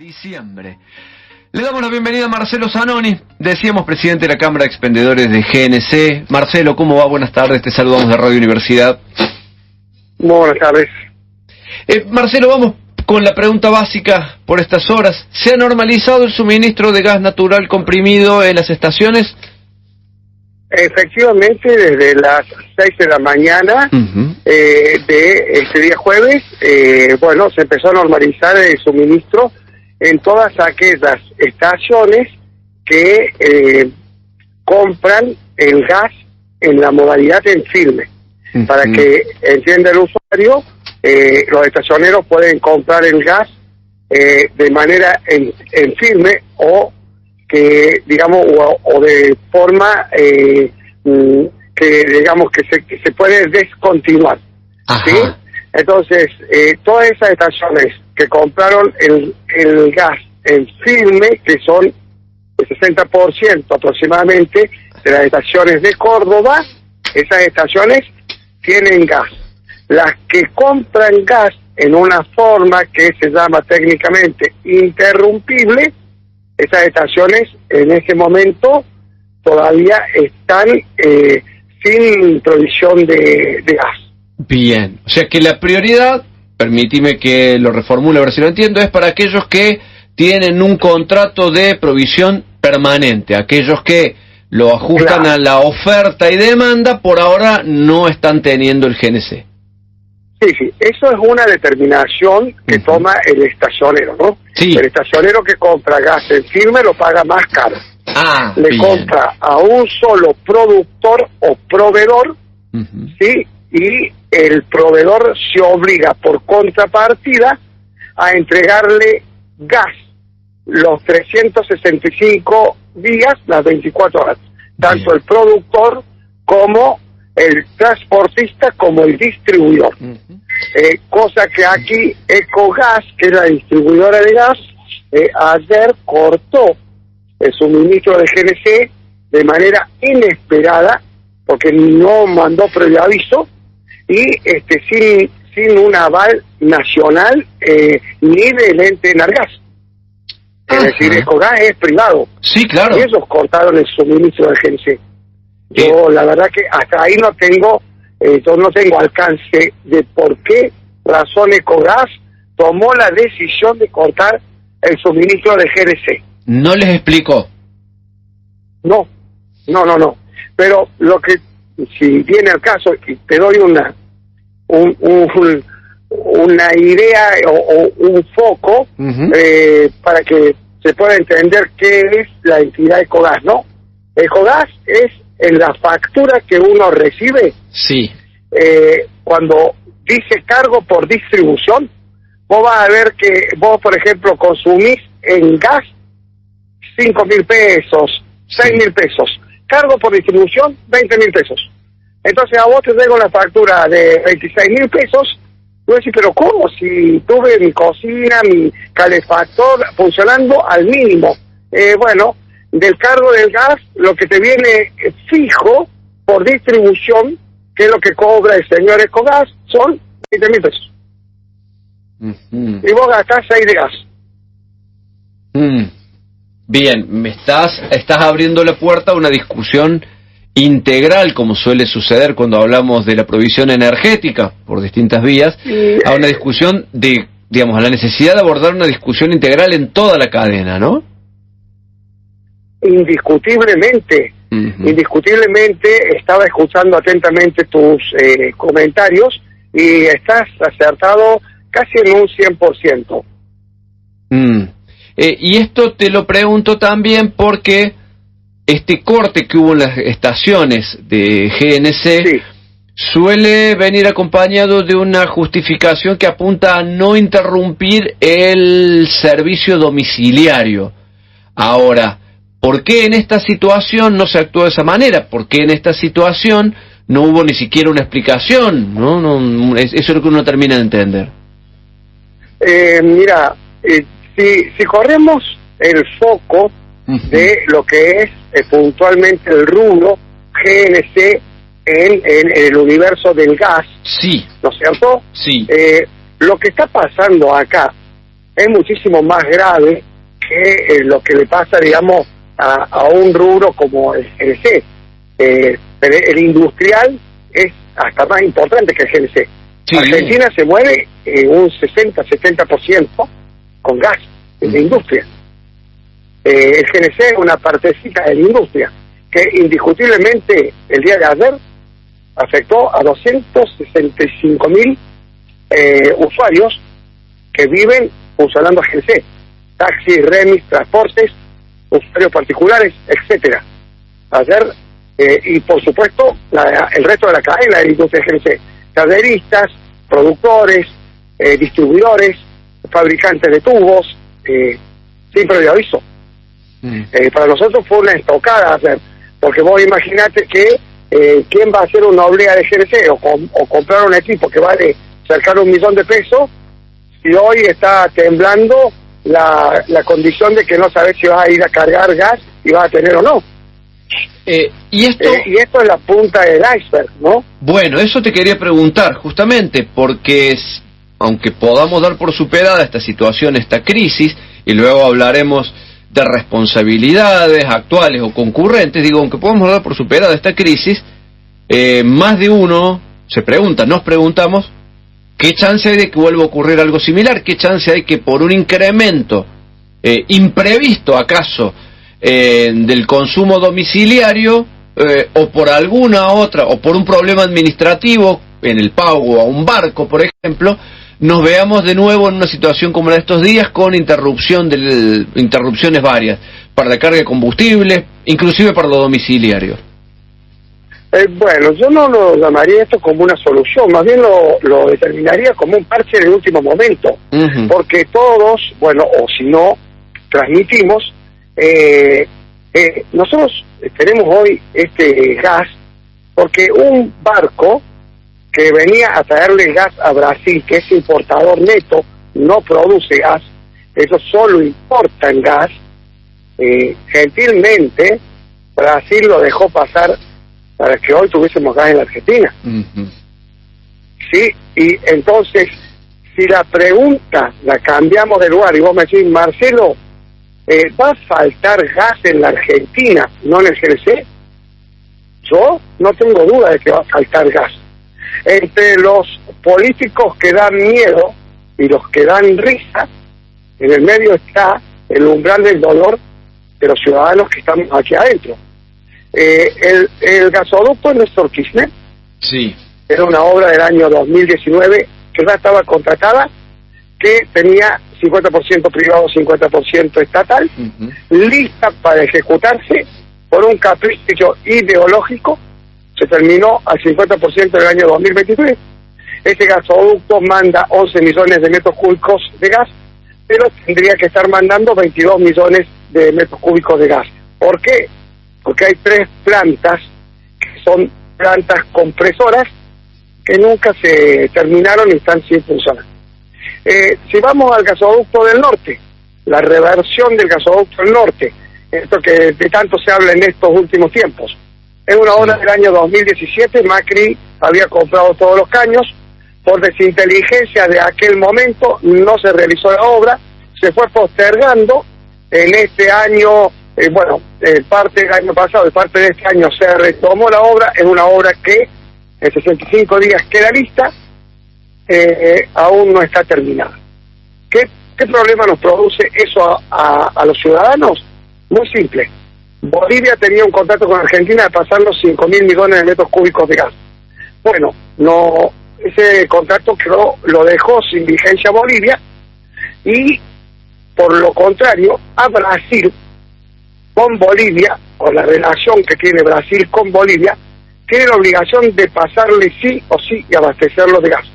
Diciembre. Le damos la bienvenida a Marcelo Zanoni, decíamos presidente de la Cámara de Expendedores de GNC. Marcelo, ¿cómo va? Buenas tardes, te saludamos de Radio Universidad. Muy buenas tardes. Marcelo, vamos con la pregunta básica por estas horas. ¿Se ha normalizado el suministro de gas natural comprimido en las estaciones? Efectivamente, desde las 6 de la mañana de este día jueves, se empezó a normalizar el suministro en todas aquellas estaciones que compran el gas en la modalidad en firme. Para que entienda el usuario, los estacioneros pueden comprar el gas de manera en firme o que digamos o de forma que digamos que se puede descontinuar. ¿Sí? Entonces todas esas estaciones que compraron el gas en firme, que son el 60% aproximadamente de las estaciones de Córdoba, esas estaciones tienen gas. Las que compran gas en una forma que se llama técnicamente interrumpible, esas estaciones en ese momento todavía están sin provisión de gas. Bien, o sea que la prioridad, permíteme que lo reformule a ver si lo entiendo, es para aquellos que tienen un contrato de provisión permanente, aquellos que lo ajustan a la oferta y demanda, por ahora no están teniendo el GNC. Sí, eso es una determinación que toma el estacionero, ¿no? Sí. El estacionero que compra gas en firme lo paga más caro. Le compra a un solo productor o proveedor, ¿sí? Y el proveedor se obliga por contrapartida a entregarle gas los 365 días, las 24 horas. Tanto el productor como el transportista como el distribuidor. Cosa que aquí Ecogas, que es la distribuidora de gas, ayer cortó el suministro de GNC de manera inesperada, porque no mandó previo aviso y sin un aval nacional ni del ente Enargas. Es decir, Ecogas es privado. Sí, claro. Y ellos cortaron el suministro de GNC. Yo la verdad que hasta ahí no tengo alcance de por qué razón Ecogas tomó la decisión de cortar el suministro de GNC. ¿No les explicó? No. Pero lo que, si viene al caso, y te doy una idea o un foco para que se pueda entender qué es la entidad Ecogas, ¿no? Ecogas es en la factura que uno recibe. Sí. Cuando dice cargo por distribución, vos vas a ver que vos, por ejemplo, consumís en gas 5.000 pesos, 6.000 pesos. Cargo por distribución, 20.000 pesos. Entonces a vos te llega una factura de 26.000 pesos. Yo decís, pero ¿cómo? Si tuve mi cocina, mi calefactor funcionando al mínimo. Del cargo del gas, lo que te viene fijo por distribución, que es lo que cobra el señor Ecogas, son 20.000 pesos. Y vos gastás 6 de gas. Bien, estás abriendo la puerta a una discusión integral, como suele suceder cuando hablamos de la provisión energética por distintas vías, a una discusión de, digamos, a la necesidad de abordar una discusión integral en toda la cadena, ¿no? Indiscutiblemente, estaba escuchando atentamente tus comentarios y estás acertado casi en un 100%. Y esto te lo pregunto también porque este corte que hubo en las estaciones de GNC suele venir acompañado de una justificación que apunta a no interrumpir el servicio domiciliario. Ahora, ¿por qué en esta situación no se actuó de esa manera? ¿Por qué en esta situación no hubo ni siquiera una explicación? Eso es lo que uno termina de entender. Si corremos el foco de lo que es puntualmente el rubro GNC en el universo del gas, ¿no es cierto? Sí. Lo que está pasando acá es muchísimo más grave que lo que le pasa, digamos, a un rubro como el GNC. Pero el industrial es hasta más importante que el GNC. Sí. Argentina se mueve un 60-70% con gas en la industria. El GNC es una partecita de la industria que indiscutiblemente el día de ayer afectó a 265.000 usuarios que viven funcionando a GNC, taxis, remis, transportes, usuarios particulares, etcétera. Ayer, y por supuesto el resto de la cadena de la industria de GNC, calderistas, productores, distribuidores, fabricantes de tubos, sin previo aviso. Para nosotros fue una estocada ayer, porque vos imaginate que quién va a hacer una oblea de GNC o comprar un equipo que vale cerca de $1 millón de pesos, si hoy está temblando la condición de que no sabes si vas a ir a cargar gas y vas a tener o no. Y esto es la punta del iceberg, ¿no? Bueno, eso te quería preguntar, justamente, porque aunque podamos dar por superada esta situación, esta crisis, y luego hablaremos de responsabilidades actuales o concurrentes, digo, aunque podamos dar por superada esta crisis, más de uno se pregunta, nos preguntamos, ¿qué chance hay de que vuelva a ocurrir algo similar? ¿Qué chance hay que por un incremento imprevisto, acaso, del consumo domiciliario, o por alguna otra, o por un problema administrativo en el pago a un barco, por ejemplo, nos veamos de nuevo en una situación como la de estos días, con interrupciones varias, para la carga de combustible, inclusive para lo domiciliario? Bueno, yo no lo llamaría esto como una solución, más bien lo determinaría como un parche en el último momento, porque todos, bueno, o si no, transmitimos, nosotros tenemos hoy este gas porque un barco que venía a traerle gas a Brasil, que es importador neto, no produce gas, ellos solo importan gas, gentilmente Brasil lo dejó pasar para que hoy tuviésemos gas en la Argentina. Sí, y entonces, si la pregunta la cambiamos de lugar y vos me decís, Marcelo, ¿va a faltar gas en la Argentina, no en el GNC? Yo no tengo duda de que va a faltar gas. Entre los políticos que dan miedo y los que dan risa, en el medio está el umbral del dolor de los ciudadanos que estamos aquí adentro. El gasoducto de Néstor Kirchner, sí, era una obra del año 2019 que ya estaba contratada, que tenía 50% privado, 50% estatal, lista para ejecutarse. Por un capricho ideológico se terminó al 50% del año 2023. Ese gasoducto manda 11 millones de metros cúbicos de gas, pero tendría que estar mandando 22 millones de metros cúbicos de gas. ¿Por qué? Porque hay 3 plantas que son plantas compresoras que nunca se terminaron y están sin funcionar. Si vamos al gasoducto del norte, la reversión del gasoducto del norte, esto que de tanto se habla en estos últimos tiempos, es una obra del año 2017, Macri había comprado todos los caños, por desinteligencia de aquel momento no se realizó la obra, se fue postergando, en este año, parte del año pasado y parte de este año se retomó la obra, es una obra que en 65 días queda lista, aún no está terminada. ¿Qué problema nos produce eso a los ciudadanos? Muy simple. Bolivia tenía un contrato con Argentina de pasarnos 5.000 millones de metros cúbicos de gas. Bueno, no, ese contrato lo dejó sin vigencia Bolivia, y por lo contrario a Brasil, con Bolivia, con la relación que tiene Brasil con Bolivia, tiene la obligación de pasarle sí o sí y abastecerlo de gas.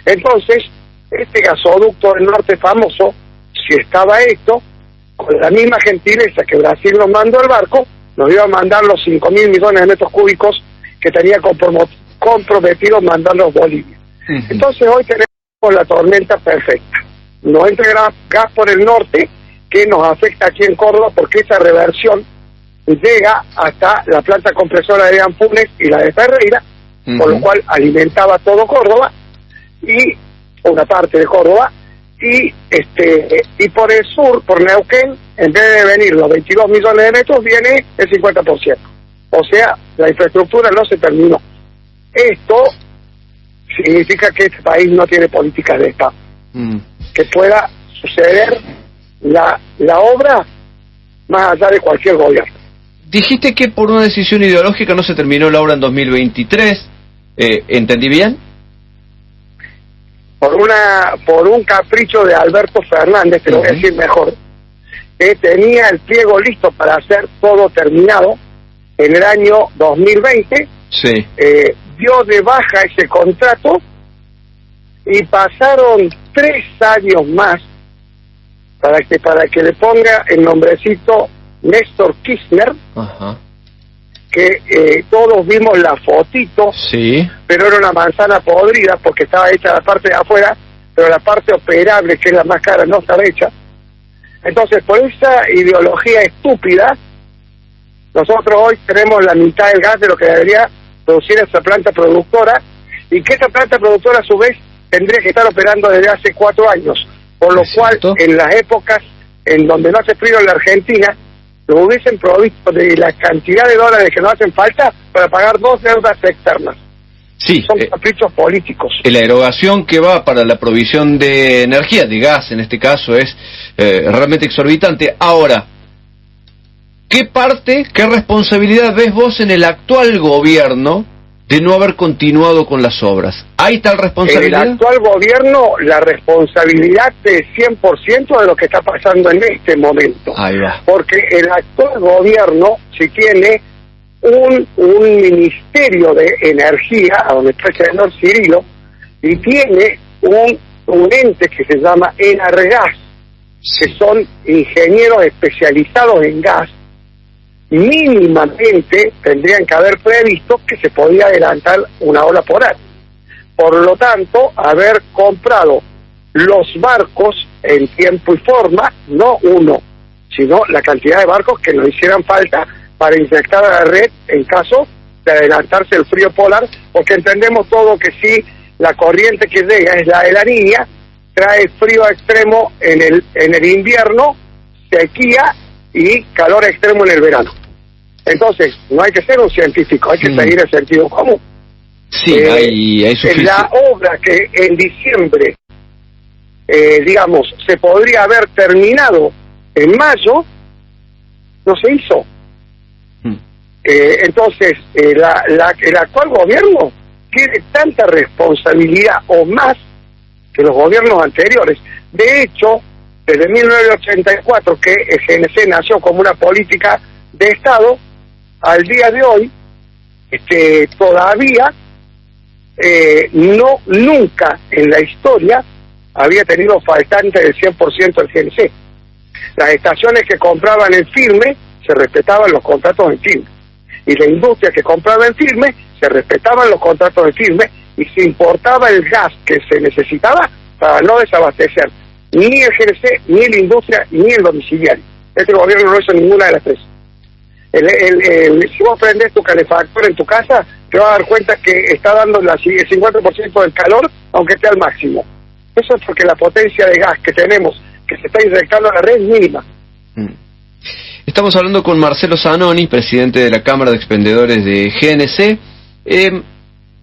Entonces, este gasoducto del norte famoso, si estaba hecho, con la misma gentileza que Brasil nos mandó el barco, nos iba a mandar los 5.000 millones de metros cúbicos que tenía comprometido mandarnos Bolivia. Entonces hoy tenemos la tormenta perfecta. Nos entra gas por el norte, que nos afecta aquí en Córdoba, porque esa reversión llega hasta la planta compresora de Ampunes y la de Ferreira, por lo cual alimentaba todo Córdoba, y una parte de Córdoba, y por el sur, por Neuquén, en vez de venir los 22 millones de metros, viene el 50%. O sea, la infraestructura no se terminó. Esto significa que este país no tiene políticas de Estado. Que pueda suceder la obra más allá de cualquier gobierno. Dijiste que por una decisión ideológica no se terminó la obra en 2023. ¿Entendí bien? Por un capricho de Alberto Fernández, te lo voy a decir mejor, que tenía el pliego listo para hacer todo terminado en el año 2020, dio de baja ese contrato y pasaron 3 años más para que le ponga el nombrecito Néstor Kirchner, que todos vimos la fotito, pero era una manzana podrida porque estaba hecha la parte de afuera, pero la parte operable, que es la más cara, no estaba hecha. Entonces, por esa ideología estúpida, nosotros hoy tenemos la mitad del gas de lo que debería producir esa planta productora, y que esta planta productora a su vez tendría que estar operando desde hace 4 años, por lo cual en las épocas en donde no hace frío en la Argentina, lo hubiesen provisto de la cantidad de dólares que nos hacen falta para pagar 2 deudas externas. Son caprichos políticos. La erogación que va para la provisión de energía, de gas en este caso, es realmente exorbitante. Ahora, ¿qué responsabilidad ves vos en el actual gobierno de no haber continuado con las obras? ¿Hay tal responsabilidad? En el actual gobierno, la responsabilidad es 100% de lo que está pasando en este momento. Ahí va. Porque el actual gobierno, si tiene un ministerio de energía, a donde está el senador Cirilo, y tiene un ente que se llama Enargas, que son ingenieros especializados en gas, mínimamente tendrían que haber previsto que se podía adelantar una hora por año. Por lo tanto, haber comprado los barcos en tiempo y forma, no uno, sino la cantidad de barcos que nos hicieran falta para inyectar a la red en caso de adelantarse el frío polar, porque entendemos todo que si la corriente que llega es la de la Niña, trae frío extremo en el invierno, sequía y calor extremo en el verano. Entonces, no hay que ser un científico, hay que seguir el sentido común. Hay la obra que en diciembre, digamos, se podría haber terminado en mayo, no se hizo. Entonces, el actual gobierno tiene tanta responsabilidad o más que los gobiernos anteriores. De hecho, desde 1984, que el GNC nació como una política de Estado, al día de hoy, todavía nunca en la historia había tenido faltante del 100% del GNC. Las estaciones que compraban en firme, se respetaban los contratos en firme. Y la industria que compraba en firme, se respetaban los contratos en firme, y se importaba el gas que se necesitaba para no desabastecer ni el GNC, ni la industria, ni el domiciliario. Este gobierno no hizo ninguna de las tres. Si vos prendés tu calefactor en tu casa, te vas a dar cuenta que está dando el 50% del calor, aunque esté al máximo. Eso es porque la potencia de gas que tenemos, que se está inyectando a la red, es mínima. Estamos hablando con Marcelo Zanoni, presidente de la Cámara de Expendedores de GNC.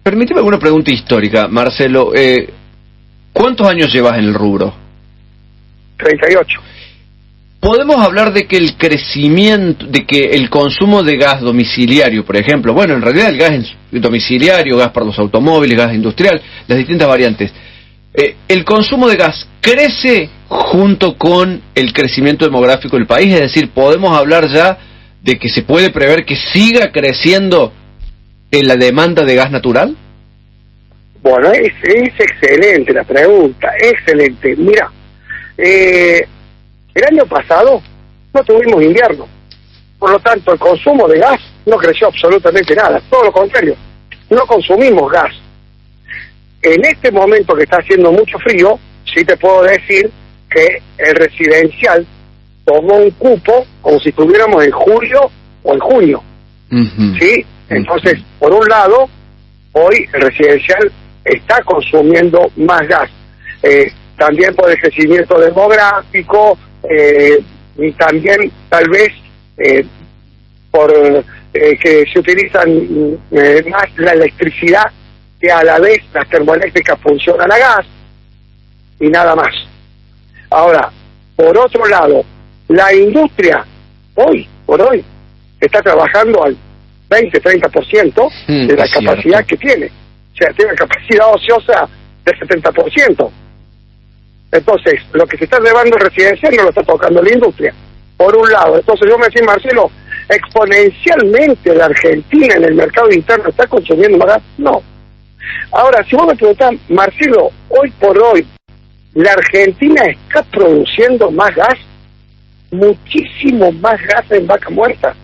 Permíteme alguna pregunta histórica, Marcelo. ¿Cuántos años llevas en el rubro? 38. ¿Podemos hablar de que el crecimiento, de que el consumo de gas domiciliario, por ejemplo, bueno, en realidad el gas domiciliario, gas para los automóviles, gas industrial, las distintas variantes, el consumo de gas crece junto con el crecimiento demográfico del país? Es decir, ¿podemos hablar ya de que se puede prever que siga creciendo en la demanda de gas natural? Bueno, es excelente la pregunta, excelente. Mira, el año pasado no tuvimos invierno, por lo tanto el consumo de gas no creció absolutamente nada, todo lo contrario, no consumimos gas. En este momento que está haciendo mucho frío, sí te puedo decir que el residencial tomó un cupo como si estuviéramos en julio o en junio. ¿Sí? Entonces, por un lado, hoy el residencial está consumiendo más gas. también por el crecimiento demográfico, y también tal vez por que se utilizan más la electricidad, que a la vez las termoeléctricas funcionan a gas, y nada más. Ahora, por otro lado, la industria hoy por hoy está trabajando al 20-30% de la capacidad que tiene. O sea, tiene capacidad ociosa del 70%. Entonces, lo que se está llevando residencial no lo está tocando la industria, por un lado. Entonces yo me decía, Marcelo, exponencialmente la Argentina en el mercado interno está consumiendo más gas. No. Ahora, si vos me preguntás, Marcelo, hoy por hoy, ¿la Argentina está produciendo más gas? Muchísimo más gas en Vaca Muerta.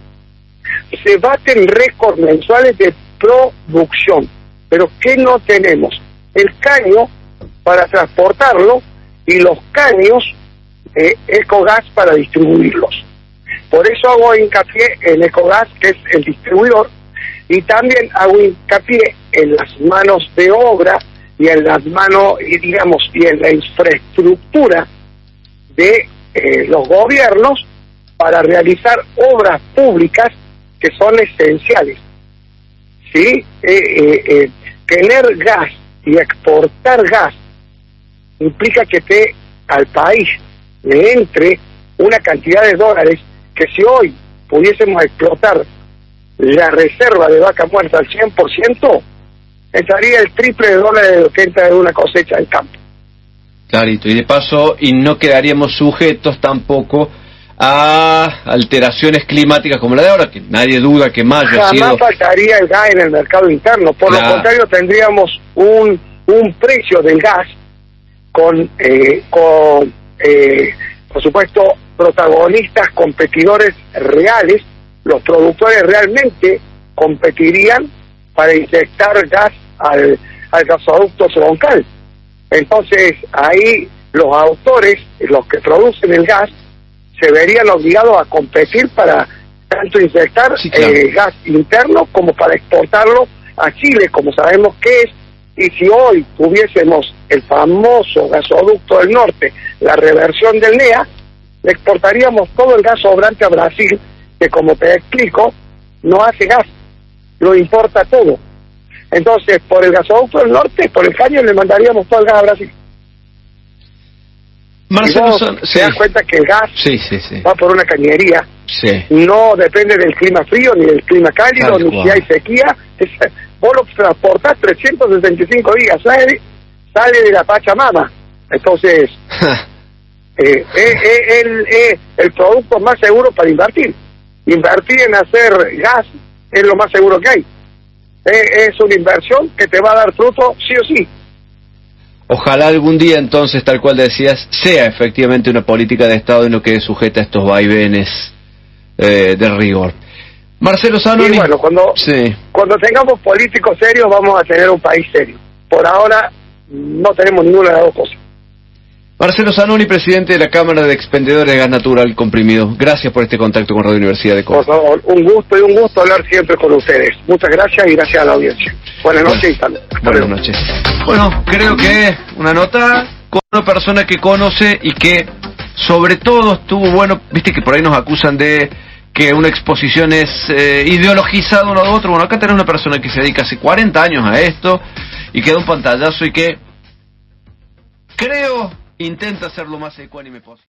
Se baten récords mensuales de producción. Pero ¿qué no tenemos? El caño para transportarlo y los caños Ecogas para distribuirlos. Por eso hago hincapié en Ecogas, que es el distribuidor, y también hago hincapié en las manos de obra y en las manos, y digamos, y en la infraestructura de los gobiernos para realizar obras públicas que son esenciales. ¿Sí? Tener gas y exportar gas implica que al país le entre una cantidad de dólares que si hoy pudiésemos explotar la reserva de Vaca Muerta al 100%, entraría el triple de dólares de lo que entra de una cosecha del campo. Clarito, y de paso, y no quedaríamos sujetos tampoco a alteraciones climáticas como la de ahora, que nadie duda que mayo ha sido... Jamás faltaría el gas en el mercado interno, por lo contrario tendríamos un precio del gas con por supuesto, protagonistas, competidores reales. Los productores realmente competirían para inyectar gas al gasoducto troncal. Entonces, ahí los autores, los que producen el gas, se verían obligados a competir para tanto inyectar gas interno como para exportarlo a Chile, como sabemos que es. Y si hoy tuviésemos el famoso gasoducto del norte, la reversión del NEA, le exportaríamos todo el gas sobrante a Brasil, que como te explico, no hace gas, lo importa todo. Entonces, por el gasoducto del norte, por el caño, le mandaríamos todo el gas a Brasil. Marcelo, se das cuenta que el gas va por una cañería, no depende del clima frío, ni del clima cálido, ni si hay sequía. Vos lo transportás 365 días, sale de la Pachamama. Entonces, el producto más seguro para invertir. Invertir en hacer gas es lo más seguro que hay. Es una inversión que te va a dar fruto sí o sí. Ojalá algún día entonces, tal cual decías, sea efectivamente una política de Estado y no quede sujeta a estos vaivenes de rigor. Marcelo Zanoni. Y bueno, cuando tengamos políticos serios vamos a tener un país serio. Por ahora no tenemos ninguna de las dos cosas. Marcelo Zanoni, presidente de la Cámara de Expendedores de Gas Natural Comprimido. Gracias por este contacto con Radio Universidad de Córdoba. Por favor, un gusto hablar siempre con ustedes. Muchas gracias y gracias a la audiencia. Buenas noches y saludos. Buenas noches. Bueno, creo que una nota con una persona que conoce y que sobre todo estuvo bueno, viste que por ahí nos acusan de que una exposición es ideologizada uno a otro. Bueno, acá tenés una persona que se dedica hace 40 años a esto y que da un pantallazo y que creo intenta ser lo más ecuánime posible.